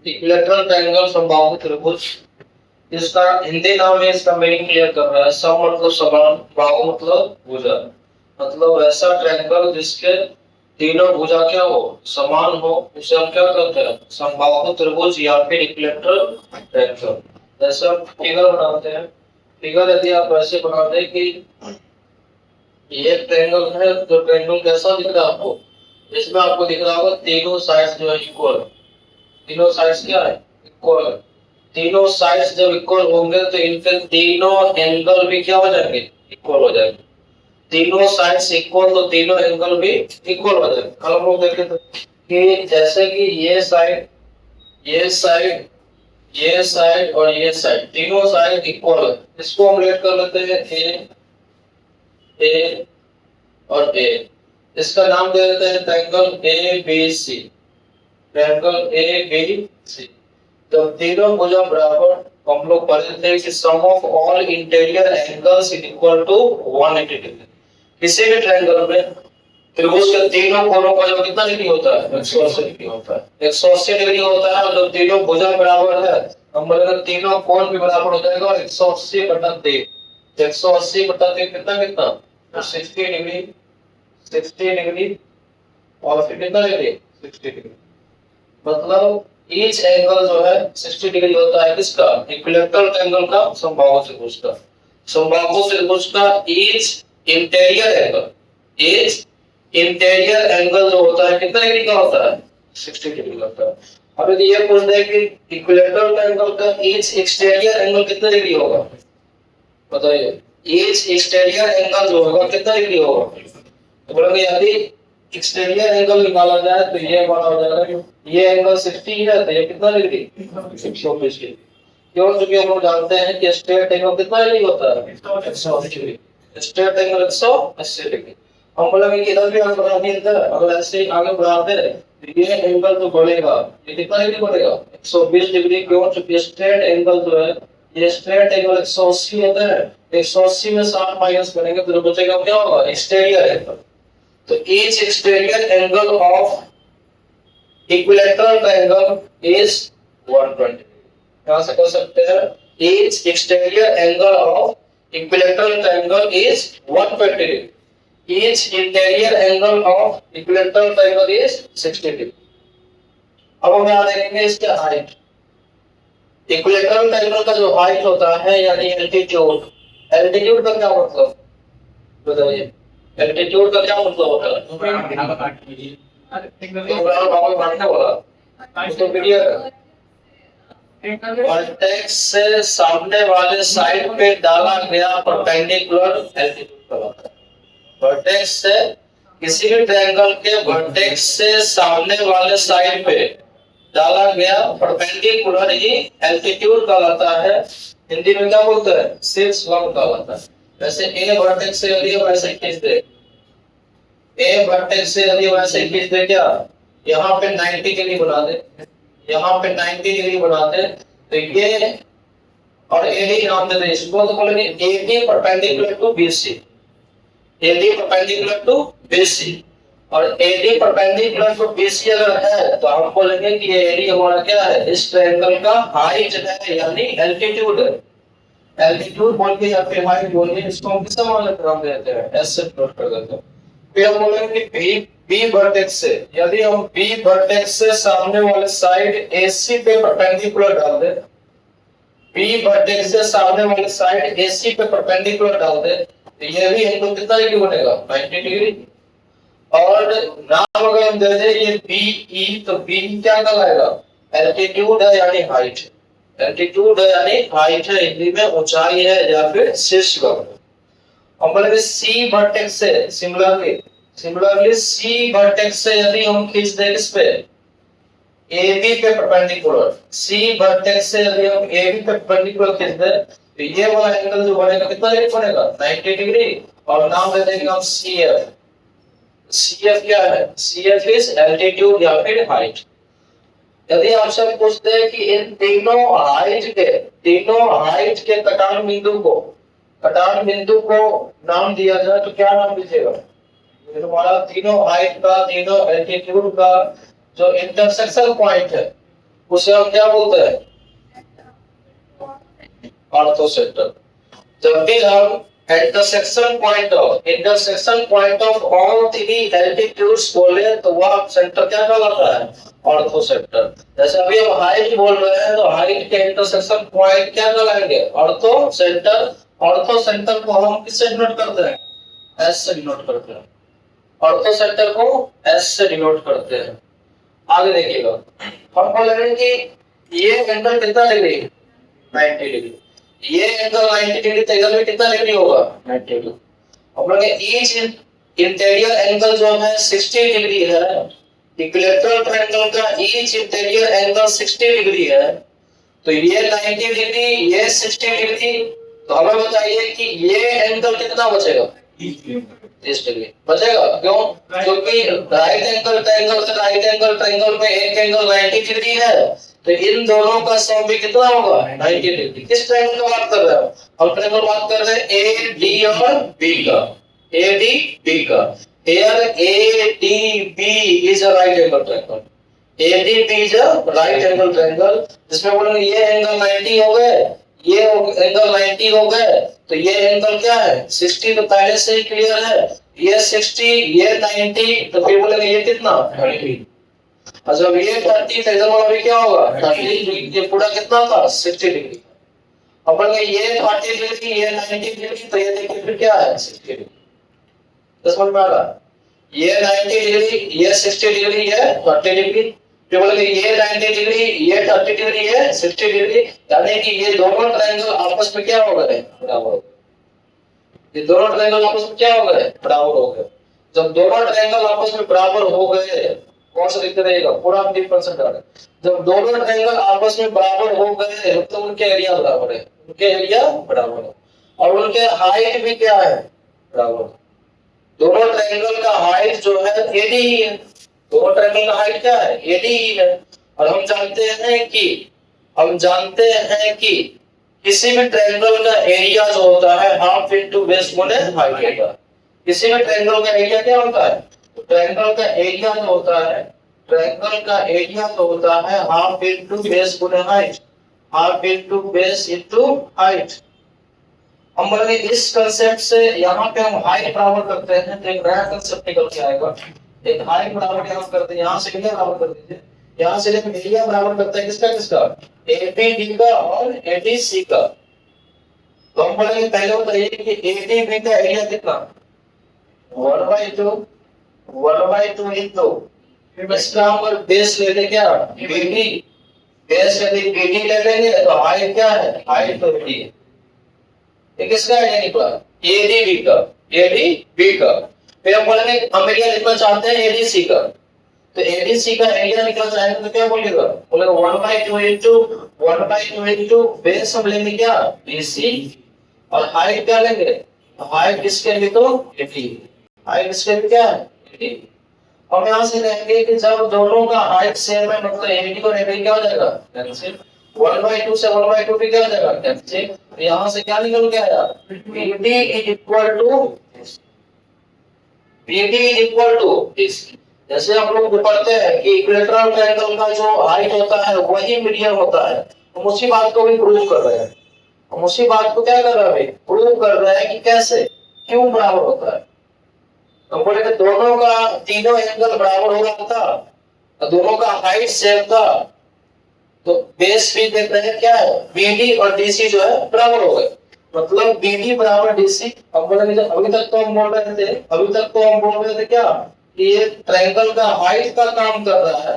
Equilateral triangle समबाहु त्रिभुज, इसका हिंदी नाम है, इसका मीनिंग क्लियर कर रहा है। सम मतलब समान, बाहु मतलब भुजा, मतलब ऐसा ट्रायंगल जिसके तीनों भुजा क्या हो, समान हो, उसे हम क्या कहते हैं, समबाहु त्रिभुज या फिर इक्विलैटरल ट्रायंगल। जैसे हम फिगर बनाते हैं, फिगर यदि आप ऐसे बनाते हैं कि ये एक ट्रायंगल है, तो ट्रायंगल कैसा दिख रहा है आपको, इसमें आपको दिख रहा होगा तीनों साइड्स जो है इक्वल, तीनों साइड्स क्या है, इक्वल। तीनों साइड्स जब इक्वल होंगे तो इनके तीनों एंगल भी क्या हो जाएंगे, इक्वल हो जाएंगे। तीनों साइड्स इक्वल तो तीनों एंगल भी इक्वल हो जाएंगे। कल हम लोग देखे थे कि जैसे कि ये साइड, ये साइड, ये साइड और ये साइड, तीनों साइड इक्वल है। इसको हम लेट कर लेते हैं ए और ए, इसका नाम दे देते हैं triangle A B C, triangle A B C. तो तीनों भुजा बराबर, हम लोग पढ़े थे कि sum of all interior angles is equal to 180 degree. किसी भी ट्रायंगल में त्रिभुज के तीनों कोनों का जो कितना डिग्री होता है, 180 डिग्री होता है। 180 डिग्री होता है, मतलब तीनों भुजा बराबर है, हम बोलेंगे तीनों कोण भी बराबर हो जाएगा। और 180 बटा 3, 180 बटा 3 कितना कितना, 60 डिग्री, 60 डिग्री और फिर कितना डिग्री, 60 डिग्री। मतलब ईच एंगल जो है 60 डिग्री होता है किसका, इक्विलैटरल ट्रायंगल का, समबाहु त्रिभुज का। समबाहु त्रिभुज का each interior angle, each interior angle जो होता है कितने डिग्री का होता है, 60 डिग्री का होता है। अब यदि ये पूछ दे कि इक्विलैटरल ट्रायंगल का ईच एक्सटीरियर एंगल कितने डिग्री होगा, बताइए। ईच एक्सटीरियर एंगल जो होगा कितना डिग्री होगा, तो बोलेंगे यदि एक्सटीरियर एंगल निकाला जाए तो ये बड़ा हो जाएगा, ये एंगल 60 है तो ये कितना डिग्री, 120 डिग्री। क्यों, क्योंकि हम लोग जानते हैं कि स्ट्रेट एंगल कितना डिग्री होता है, 180 डिग्री। Straight angle 180 degree. हम बोलेंगे कि इधर भी आगे बढ़ा दिया था, अगर ऐसे आगे बढ़ाते तो ये एंगल तो बढ़ेगा, ये कितना डिग्री बढ़ेगा, 120 डिग्री। क्यों, क्योंकि स्ट्रेट एंगल जो है, ये स्ट्रेट एंगल 180 होता है, 180 में 60 माइनस करेंगे तो बचेगा क्या होगा, एक्सटीरियर एंगल। तो each exterior angle of equilateral triangle is 120। यहाँ से कह सकते हैं each exterior angle of equilateral triangle is 120। Each interior angle of equilateral triangle is 60 degree. अब हम यहाँ देखेंगे इसके हाइट। इक्विलैटरल ट्रायंगल का जो हाइट होता है यानी एल्टीट्यूड, एल्टीट्यूड का क्या मतलब बताइए, एल्टीट्यूड का क्या मतलब होता है, तो वर्टेक्स से सामने वाले साइड पे डाला गया परपेंडिकुलर एल्टीट्यूड कहलाता है। वर्टेक्स से किसी भी ट्रायंगल के वर्टेक्स से सामने वाले साइड पे डाला गया परपेंडिकुलर ही एल्टीट्यूड कहलाता है। हिंदी में क्या बोलते हैं, शीर्ष लंब कहलाता है। वैसे ए वर्टेक्स से यदि हम ऐसे खींच दे, ए वर्टेक्स से यदि हम ऐसे खींच दे, क्या यहाँ पे 90 डिग्री बना दे, यहाँ पे 90 डिग्री बना दे, तो ये और एडी नाम दे दे इसको, तो बोलेंगे AD perpendicular to BC, AD perpendicular to BC. और एडी परपेंडिकुलर टू बीसी अगर है तो हम बोलेंगे कि ये एडी हमारा क्या है, इस ट्रायंगल का हाइट है यानी एल्टीट्यूड है। एल्टीट्यूड बोल के या फिर हाइट बोल के इसको हम किस मान नाम देते हैं, एस से नोट कर देते हैं। फिर हम बोलेंगे कि बी वर्टेक्स से, यदि हम बी वर्टेक्स से सामने वाले साइड एसी पे परपेंडिकुलर डाल दे, बी वर्टेक्स से सामने वाले साइड एसी पे परपेंडिकुलर डाल दे, तो ये भी एंगल कितना डिग्री बनेगा, 90 डिग्री। और नाम अगर हम दे दे ये बी ई, तो बी क्या कहलाएगा, एल्टीट्यूड है यानी हाइट, एल्टीट्यूड है यानी हाइट है, हिंदी में ऊंचाई है या फिर शीर्ष लंब। हम बोलेंगे सी वर्टेक्स से सिमिलरली सी वर्टेक्स से यदि हम खींच दें इस पे AB पे परपेंडिकुलर, सी वर्टेक्स से यदि हम AB पे परपेंडिकुलर खींच दें तो ये वाला एंगल जो बनेगा कितना डिग्री बनेगा, 90 डिग्री। और नाम दे देंगे हम CF। CF क्या है, CF इज एल्टीट्यूड या फिर हाइट। यदि आपसे पूछते हैं कि इन तीनों हाइट के कटान बिंदु को नाम दिया जाए तो क्या नाम दीजिएगा, हमारा तीनों हाइट का, तीनों एल्टीट्यूड का जो इंटरसेक्शन पॉइंट है, उसे हम क्या बोलते हैं? Ortho centre. जब भी हम intersection point of all three altitudes बोले तो वह सेंटर क्या कहलाता है? Ortho centre. जैसे अभी हम हाइट बोल रहे हैं तो हाइट के इंटरसेक्शन पॉइंट क्या कहलाएंगे? Ortho centre. ऑर्थो सेंटर को हम किससे डिनोट करते हैं? एस से डिनोट करते हैं। ऑर्थो सेंटर को एस से डिनोट करते हैं। आगे देखिएगा, हम बोलेंगे कि ये एंगल कितना डिग्री? 90 डिग्री। ये एंगल 90 डिग्री तो एंगल में कितना डिग्री होगा? 90 डिग्री। हम लोग ईच इंटीरियर एंगल जो है 60 डिग्री है। इक्विलैटरल ट्रायंगल का ईच इंटीरियर एंगल 60 डिग्री है। तो ये 90 डिग्री, ये 60 डिग्री, तो हमें बताइए कि ये एंगल कितना बचेगा? 30 डिग्री बचेगा। क्यों? क्योंकि राइट एंगल ट्रायंगल में एक एंगल 90 डिग्री है, तो इन दोनों का सम भी कितना होगा? 90 डिग्री। किस ट्रायंगल की बात कर रहे हैं? हम ट्रायंगल बात कर रहे हैं ए डी और बी का। ए डी बी का। Here ADB is a right angle triangle. ADB is a right angle triangle. जिसमें बोलेंगे ये एंगल 90 हो गए, ये एंगल 90 हो गए, तो ये एंगल क्या है? 60। तो पहले से ही क्लियर है, ये 60, ये 90, तो फिर बोलेंगे ये कितना? 30। और जब ये 30 तो इधर वाला भी क्या होगा? 30। ये पूरा कितना था? 60 डिग्री। अब बोलेंगे ये 30 डिग्री, ये 90 डिग्री, तो ये देखिए फिर क्या है? 60 डिग्री। समझ में आ रहा है? ये 90 डिग्री, ये 60 डिग्री, ये 30 डिग्री। फिर बोलेंगे ये 90 डिग्री, ये 30 डिग्री, ये 60 डिग्री, यानी कि ये दोनों ट्रायंगल आपस में क्या हो गए? बराबर। ये दोनों ट्रायंगल आपस में क्या हो गए? बराबर हो गए। जब दोनों ट्रायंगल आपस में बराबर हो गए, कौन सा दिखते रहेगा? पूरा 30% आ रहा है। जब दोनों ट्रायंगल आपस में बराबर हो गए तो उनके एरिया बराबर है, उनके एरिया बराबर है, और उनके हाइट भी क्या है? बराबर। दोनों ट्रायंगल का हाइट जो है एडी ही है। दोनों ट्रायंगल का हाइट क्या है? एडी ही है। और हम जानते हैं कि किसी भी ट्रायंगल का एरिया जो होता है हाफ इनटू बेस गुणे हाइट होता है। किसी भी ट्रायंगल का एरिया क्या होता है? तो ट्रायंगल का एरिया जो होता है हाफ इनटू बेस गुणे height, half into base into height. हम बोलेंगे इस कंसेप्ट से यहाँ पे हम हाइट बराबर करते हैं तो एक नया कंसेप्ट निकल के आएगा। एक हाइट बराबर यहाँ करते हैं, यहाँ से एरिया बराबर कर दीजिए। यहाँ से लेकर एरिया बराबर करते हैं किसका? एबीडी का और एडीसी का। तो हम बोलेंगे पहले बताइए कि एडीबी का एरिया कितना? 1/2 इंटू इसका हम बेस ले लेंगे क्या? बीडी। बेस यदि बीडी ले लेंगे तो हाइट क्या है? हाइट तो बीडी है। ये किसका एरिया निकला? एडीबी का। एडीबी का। फिर हम बोलेंगे हम एरिया लिखना चाहते हैं एडीसी का, तो एडीसी का एरिया निकलना चाहेंगे तो क्या बोलेगा? बोलेगा 1/2 इंटू बेस हम लेंगे क्या? बीसी, और हाइट क्या लेंगे? हाइट इसके लिए तो एडी। हाइट इसके लिए क्या है? एडी। हम यहाँ से लेंगे कि जब दोनों का हाइट सेम है मतलब एडी और एडी क्या हो जाएगा? कैंसिल। 1/2 से 1/2 भी क्या हो जाएगा? कैंसिल। यहाँ से क्या निकल के आया? BD is equal to this। जैसे हम लोग पढ़ते हैं कि इक्विलैटरल ट्रायंगल का जो हाइट होता है वही मीडियन होता है। हम उसी बात को भी प्रूव कर रहे हैं। हम उसी बात को क्या कर रहे हैं? प्रूव कर रहे हैं कि कैसे, क्यों बराबर होता है। हम बोले कि दोनों का तीनों एंगल बराबर हो रहा था, दोनों का हाइट सेम था, तो बेस भी देख रहे हैं क्या है? बीडी और डीसी जो है बराबर हो गए, मतलब बीडी बराबर डीसी। अब बोलेंगे अभी तक तो हम बोल रहे थे क्या कि ये ट्रायंगल का हाइट का काम कर रहा है,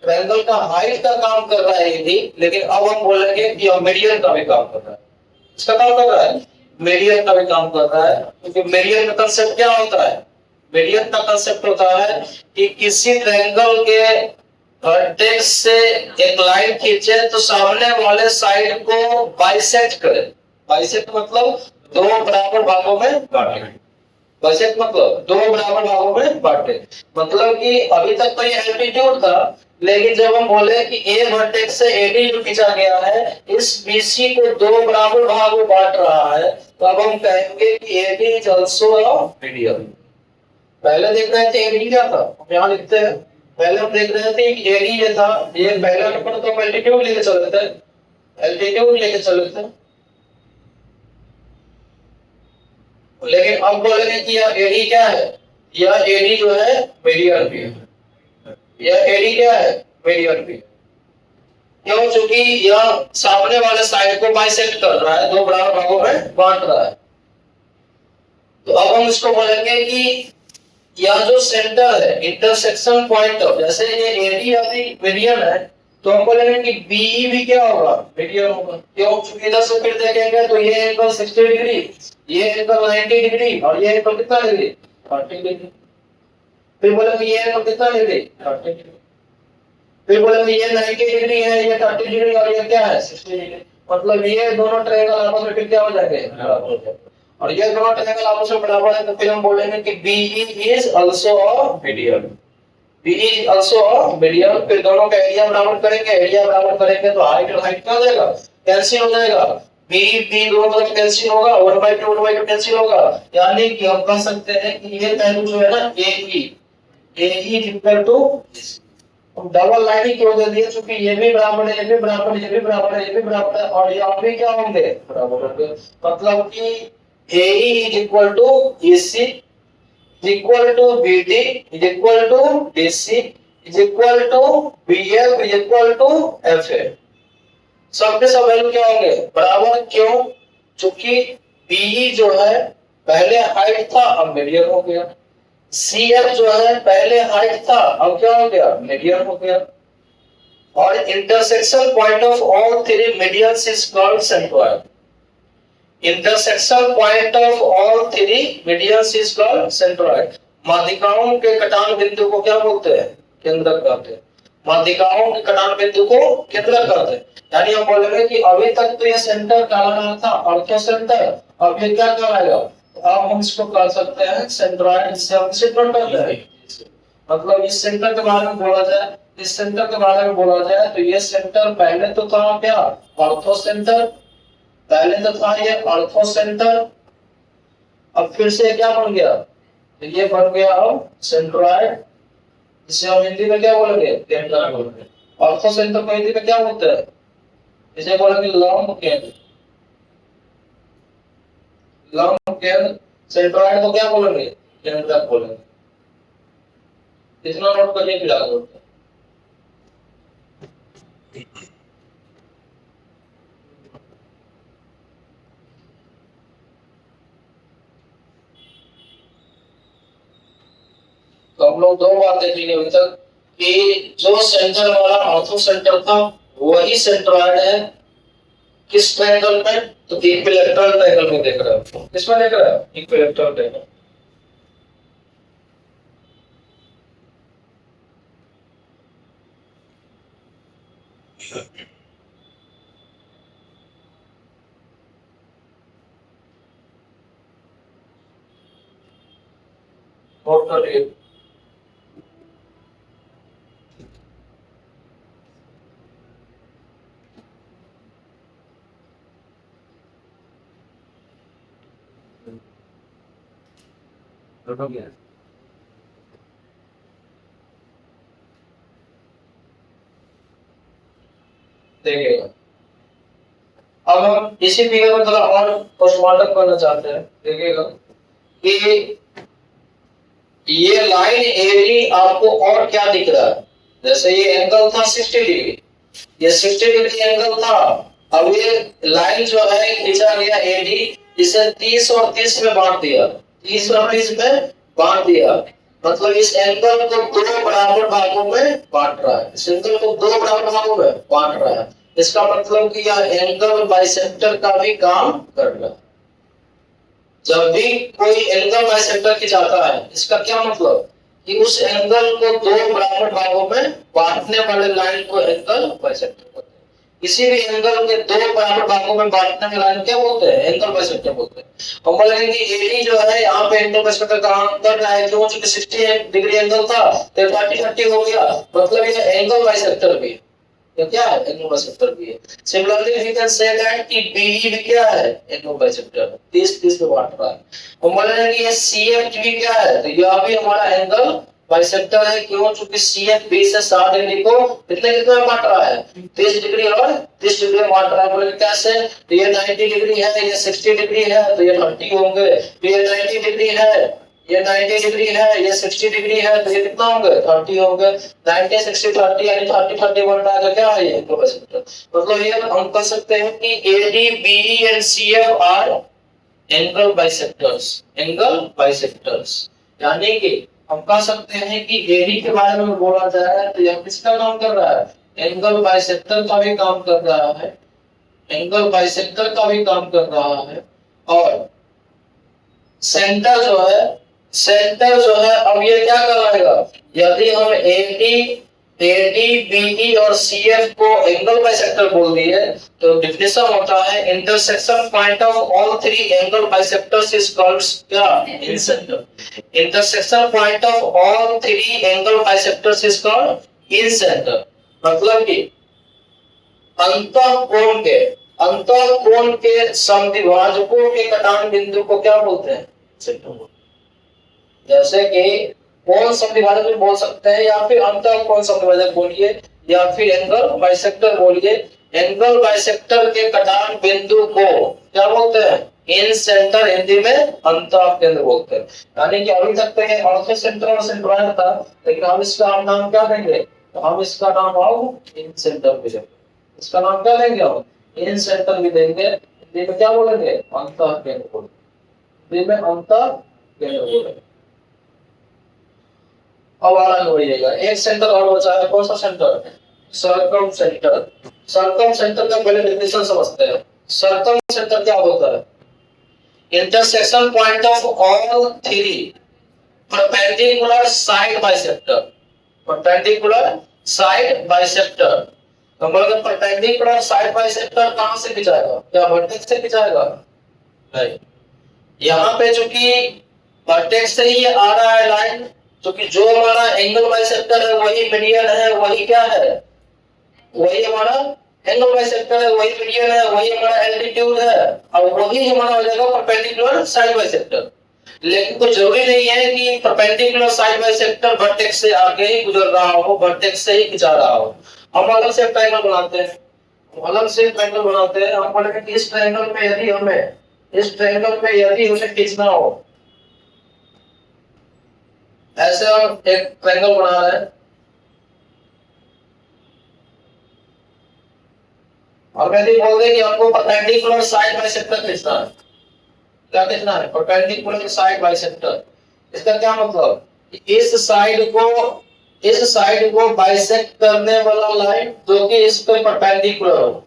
ट्रायंगल का हाइट का काम कर रहा है एडी, लेकिन अब हम बोलेंगे कि मीडियन का भी काम कर रहा है। इसका काम कर रहा है, मीडियन का भी काम कर रहा है। क्योंकि मीडियन का कांसेप्ट क्या होता है? मीडियन का कांसेप्ट होता है कि किसी ट्रायंगल के वर्टेक्स से एक लाइन खींचे तो सामने वाले साइड को बाइसेक्ट करे। बाइसेक्ट मतलब दो बराबर भागों में बांटे। बाइसेक्ट मतलब दो बराबर भागों में बांटे। मतलब कि अभी तक तो ये एल्टीट्यूड था, लेकिन जब हम बोले कि ए वर्टेक्स से एडी जो खींचा गया है इस बीसी को दो बराबर भागों में बांट रहा है, तो अब हम कहेंगे कि AD is also a median. पहले देख रहे थे एडी क्या था, हम यहाँ लिखते हैं पहले हम देख रहे थे कि एडी ये था, ये पहला नंबर तो हम एल्टीट्यूड लेके चल रहे थे, एल्टीट्यूड लेके चल रहे थे, लेकिन अब बोलेंगे कि यह एडी क्या है, यह एडी जो है मीडियन भी है, यह एडी क्या है मीडियन भी है। क्यों? चूंकि यह सामने वाले साइड को बाइसेक्ट कर रहा है, दो बराबर भागों में बांट रहा है। तो अब हम इसको बोलेंगे कि यह जो सेंटर है, इंटरसेक्शन पॉइंट ऑफ, जैसे ये एडी अभी मीडियन है, तो हम बोलेंगे कि बीई भी क्या होगा मीडियन होगा। क्यों? चूंकि इधर से फिर देखेंगे तो ये एंगल 60 डिग्री, ये एंगल 90 डिग्री और ये एंगल कितना डिग्री 30 डिग्री। फिर बोलेंगे ये एंगल कितना डिग्री 30 डिग्री, फिर बोलेंगे ये 90 डिग्री है, ये 30 डिग्री और ये क्या है 60 डिग्री। मतलब ये दोनों ट्रायंगल आपस में फिर क्या हो जाएंगे बराबर हो जाएंगे, और ये दोनों ट्रायंगल आपस में बराबर है, तो फिर हम बोलेंगे कि BE is also a median, BE is also a median। फिर दोनों का एरिया बराबर करेंगे, एरिया बराबर करेंगे तो हाइट और हाइट क्या हो जाएगा कैंसिल हो जाएगा, B दोनों तरफ कैंसिल होगा, 1/2 कैंसिल होगा, यानी कि हम कह सकते हैं कि ये पहलू जो है ना AE equal to double line ही क्यों दे दिया, क्योंकि ये भी बराबर है, ये भी बराबर है, ये भी बराबर है, ये भी बराबर है, और यहाँ भी क्या होंगे बराबर होंगे। मतलब कि AE is equal to EC is equal to BD is equal to DC is equal to BF is equal to FA। सबके सब वैल्यू क्या होंगे बराबर। क्यों? क्योंकि BE जो है पहले हाइट था अब मीडियन हो गया, CF जो है पहले हाइट था अब क्या हो गया मीडियन हो गया, और intersection point of all three medians is called centroid. Intersection point of all three medians is called centroid. माध्यिकाओं के कटान बिंदु को क्या बोलते हैं केंद्रक कहते हैं, माध्यिकाओं के कटान बिंदु को केंद्रक कहते हैं। यानी हम बोलेंगे कि अभी तक तो ये सेंटर कहला रहा था ऑर्थो सेंटर, अब ये क्या कहलाएगा, अब हम इसको कह सकते हैं सेंट्रोइड, जिसे हम सेंट्रोइड कहते हैं। मतलब इस सेंटर के बारे में बोला जाए, इस सेंटर के बारे में बोला जाए तो ये सेंटर पहले तो था क्या ऑर्थो सेंटर, पहले तो था ये ऑर्थो सेंटर, अब फिर से क्या बन गया, तो ये बन गया अब सेंट्रोइड, जिसे हम हिंदी में क्या बोलेंगे केंद्रक बोलेंगे। ऑर्थो सेंटर को हिंदी में क्या बोलते हैं, इसे बोलेंगे लंब केंद्र, लंब केंद्र। सेंट्रोइड को क्या बोलेंगे केंद्रक बोलेंगे। इतना नोट करिए फिर आगे बढ़ते हैं। तो हम लोग दो बात देख लिए अभी तक कि जो सेंटर वाला ऑर्थो सेंटर था वही सेंट्रोइड है, किस ट्रायंगल में, तो इक्विलैटरल ट्रायंगल में देख रहे हो, किसमें देख रहे हो इक्विलैटरल ट्रायंगल। नोट कर लिए। हो गया। देखिएगा अब हम इसी फिगर में थोड़ा और पोस्टमार्टम करना चाहते हैं। देखिएगा कि ये लाइन एडी आपको और क्या दिख रहा है, जैसे ये एंगल था 60 डिग्री, ये 60 डिग्री एंगल था, अब ये लाइन जो है खींचा गया एडी, इसे 30 और 30 में बांट दिया, 30 और 30 में बांट दिया, मतलब इस एंगल को दो बराबर भागों में बांट रहा है, इस एंगल को दो बराबर भागों में बांट रहा है। इसका मतलब कि यह एंगल बाइसेक्टर का भी काम कर रहा है। जब भी कोई एंगल बाइसेक्टर खिंचाता है, इसका क्या मतलब कि उस एंगल को दो बराबर भागों में बांटने वाले लाइन को एंगल बाइसेक्टर कहते हैं। किसी भी एंगल के दो बराबर भागों में बांटने वाले लाइन क्या बोलते हैं एंगल बाइसेक्टर बोलते हैं। हम बोलेंगे कि एडी जो है यहाँ पे एंगल बाइसेक्टर काम कर रहा है, क्यों, चूंकि 60 डिग्री एंगल था तो 30 हो गया, मतलब ये एंगल बाइसेक्टर भी है, ये क्या है एंगल बाइसेक्टर भी है। Similarly we can say that कि BE भी क्या है एंगल बाइसेक्टर, 30 में बांट रहा है। हम बोलेंगे कि ये CF भी क्या है, तो यह भी हमारा एंगल बाइसेक्टर है, क्यों? चूंकि CF B से 60 डिग्री को कितने कितने में बांट रहा है, 30 डिग्री और 30 डिग्री में बांट रहा है। बोले कैसे? तो ये 90 डिग्री है, ये 60 डिग्री है, तो ये 30 होंगे। तो ये 90 डिग्री है, ये 90 डिग्री है, ये 60 डिग्री है, तो ये कितना होंगे? 30 होंगे। 90 60 30 यानी 30 30 बन रहा है। क्या है ये? कैपेसिटर। मतलब ये हम कह सकते हैं कि AD BE and CF R angle bisectors, angle bisectors. यानी कि हम कह सकते हैं कि AD के बारे में बोला जाए तो यह किसका काम कर रहा है? एंगल बाइसेक्टर का भी काम कर रहा है, एंगल बाइसेक्टर का भी काम कर रहा है। और सेंटर जो है, सेंटर जो है, अब ये क्या कराएगा? यदि हम AD BE और CF को एंगल बाइसेक्टर बोल दिए तो डेफिनेशन होता है intersection point of all three angle bisectors is called क्या? Incentre. Intersection point of all three angle bisectors is called incentre. मतलब कि अंतःकोण के समद्विभाजकों के कटान बिंदु को क्या बोलते हैं? जैसे कि कोण समद्विभाजक भी बोल सकते हैं, या फिर अंतःकोण समद्विभाजक बोलिए, या फिर एंगल बाइसेक्टर बोलिए। एंगल बाइसेक्टर के कटान बिंदु को क्या बोलते हैं? इन सेंटर, हिंदी में अंतः केंद्र बोलते हैं। यानी कि अभी तक तो ये ऑर्थो सेंटर और सेंट्रॉइड था, लेकिन हम इसका नाम क्या देंगे? तो हम इसका नाम अब इन सेंटर भी देंगे। इसका नाम क्या देंगे? हम इन सेंटर भी देंगे। हिंदी में क्या बोलेंगे? अंतः केंद्र बोलेंगे। हिंदी में अंतः केंद्र बोलेंगे। अब आगे बढ़िएगा, एक सेंटर और बचा है। कौन सा centre? Circum centre. Circum centre का पहले डेफिनेशन समझते हैं। सर्कम सेंटर क्या होता है? Intersection point of all three perpendicular side bisector. Perpendicular side bisector तो मतलब परपेंडिकुलर साइड बाइसेक्टर कहां से खिंचाएगा? क्या वर्टेक्स से खिंचाएगा? नहीं, यहाँ पे चूंकि वर्टेक्स से ही आ रहा है लाइन, क्योंकि जो हमारा एंगल बाइसेक्टर है वही मीडियन है, वही क्या है? वही हमारा एंगल बाइसेक्टर है, वही मीडियन है, वही हमारा एल्टीट्यूड है, और वही हमारा हो जाएगा परपेंडिकुलर साइड बाइसेक्टर। लेकिन तो जरूरी नहीं है कि परपेंडिकुलर साइड बाइसेक्टर वर्टेक्स से आगे ही गुजर रहा हो, वर्टेक्स से ही खिंचा रहा हो। हम अलग से ट्रायंगल बनाते हैं, अलग से ट्रायंगल बनाते हैं। हम बोलेंगे कि इस ट्रायंगल में यदि हमें खींचना हो, ऐसे हम एक ट्रायंगल बना रहे हैं और यदि बोल दे कि हमको परपेंडिकुलर साइड बाइसेक्टर खींचना है, क्या खींचना है? Perpendicular side bisector. इसका क्या मतलब? इस साइड को बाइसेक्ट करने वाला लाइन जो कि इस पे परपेंडिकुलर हो,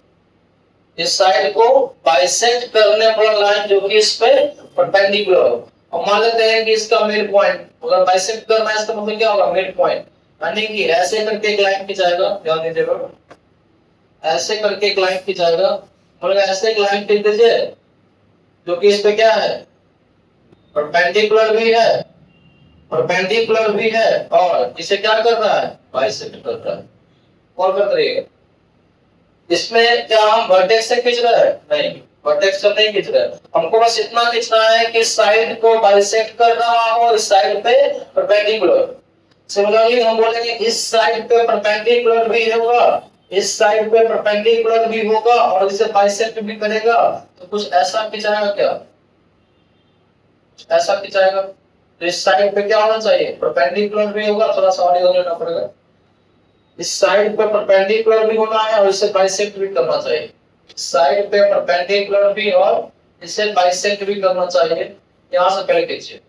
इस साइड को बाइसेक्ट करने वाला लाइन जो कि इस पे परपेंडिकुलर हो। अब मान लेते हैं कि इसका मिड पॉइंट, अगर बाइसेक्ट करना है इसका मतलब क्या होगा? Mid point. यानी कि ऐसे करके एक लाइन खिंचाएगा, ध्यान दीजिएगा, ऐसे करके एक लाइन खिंचाएगा, मतलब ऐसे एक लाइन खींच दीजिए जो कि इस पे क्या है? परपेंडिकुलर भी है, परपेंडिकुलर भी है, और इसे क्या कर रहा है? बाइसेक्ट कर रहा है। और कर रही है इसमें क्या हम वर्टेक्स से खींच रहे हैं? नहीं, वर्टेक्स से नहीं खींच रहे हैं। हमको बस इतना खींचना है कि साइड को बाइसेक्ट कर रहा हो, इस साइड पे परपेंडिकुलर। सिमिलरली हम बोलेंगे इस साइड पे परपेंडिकुलर भी होगा, इस साइड पे परपेंडिकुलर भी होगा, और इसे बाइसेक्ट भी करेगा। तो कुछ ऐसा खिंचाएगा, क्या ऐसा खिंचाएगा। तो इस साइड पे क्या होना चाहिए? परपेंडिकुलर भी होगा, थोड़ा सा और लेना पड़ेगा। इस साइड पे परपेंडिकुलर भी होना है और इसे बाइसेक्ट भी करना चाहिए। साइड पे परपेंडिकुलर भी और इसे बाइसेक्ट भी करना चाहिए। यहां से पहले खींचिए,